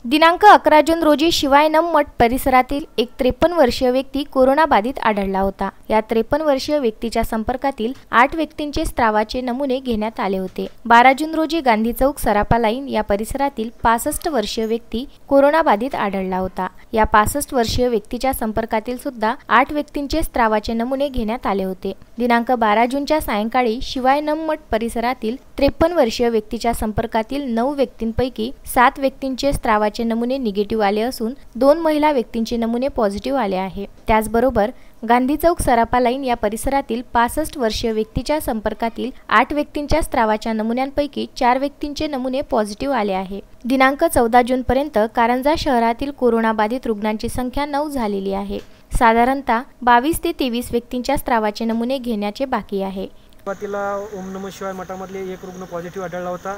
दिनांक 11 जून रोजी शिवायनम मठ परिसरातील एक 53 वर्षीय व्यक्ती कोरोना बाधित आढळला होता। या 53 वर्षीय व्यक्तीच्या संपर्कातील 8 व्यक्तींचे स्रावाचे नमुने घेण्यात आले होते। 12 जून रोजी गांधी चौक सराफा लाईन या परिसरातील 65 वर्षीय व्यक्ती कोरोना बाधित आढळला होता। या 65 वर्षीय व्यक्तीच्या संपर्कातील सुद्धा 8 व्यक्तींचे स्रावाचे नमुने घेण्यात आले होते। दिनांक 12 जूनच्या सायंकाळी शिवायनम मठ परिसरातील 53 वर्षीय व्यक्तीच्या संपर्कातील 9 व्यक्तींपैकी 7 व्यक्तींचे स्रावाचे नमुने निगेटिव्ह आले असून 2 महिला व्यक्तींचे नमुने पॉझिटिव्ह आले आहे। त्याचबरोबर गांधी चौक सराफा लाईन या परिसरातील 65 वर्षीय व्यक्तीच्या संपर्कातील 8 व्यक्तींच्या स्रावाच्या नमुन्यांपैकी 4 व्यक्तींचे नमुने पॉझिटिव्ह आले आहे। दिनांक 14 जून पर्यंत कारंजा शहरातील कोरोना बाधित रुग्णांची संख्या 9 झालेली आहे। साधारणतः 22 ते 23 व्यक्तींच्या स्रावाचे नमुने घेण्याचे बाकी आहे। सुरुवातीला ओम नमः शिवाय मठामधले एक रुग्ण पॉझिटिव्ह आढळला होता।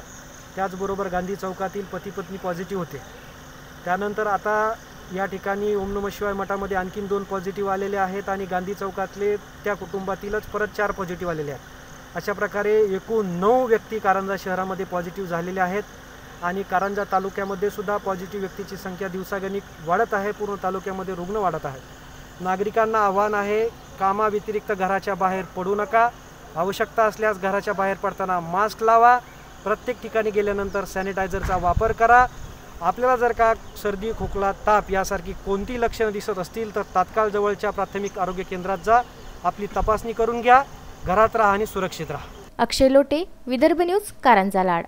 त्याचबरोबर गांधी चौकातील पती पत्नी पॉझिटिव्ह होते। त्यानंतर आता या ठिकाणी ओम नमः शिवाय मठामध्ये आणखीन 2 पॉझिटिव्ह आलेले आहेत आणि गांधी चौकातले त्या कुटुंबातीलच परत 4 पॉझिटिव्ह आलेले आहेत। अशा प्रकारे एकूण 9 व्यक्ती कारंजा शहरामध्ये पॉझिटिव्ह झालेले आहेत आणि कारंजा तालुक्यामध्ये सुद्धा पॉझिटिव्ह व्यक्तीची संख्या दिवसागणिक वाढत आहे। पूर्ण तालुक्यामध्ये रुग्ण वाढत आहेत। नागरिकांना आव्हान आहे, कामाव्यतिरिक्त घराच्या बाहेर पडू नका। आवश्यकता असल्यास घराच्या बाहेर पडताना मास्क लावा। प्रत्येक ठिकाणी गेल्यानंतर सॅनिटायझरचा वापर करा। आपल्याला जर का सर्दी, खोकला, ताप यासारखी कोणती लक्षणे दिसत असतील तर तात्काळ जवळच्या प्राथमिक आरोग्य केंद्रात जा, आपली तपासणी करून घ्या, घरात राहा आणि सुरक्षित राहा। अक्षय लोटे, विदर्भ न्यूज, कारंजा लाड।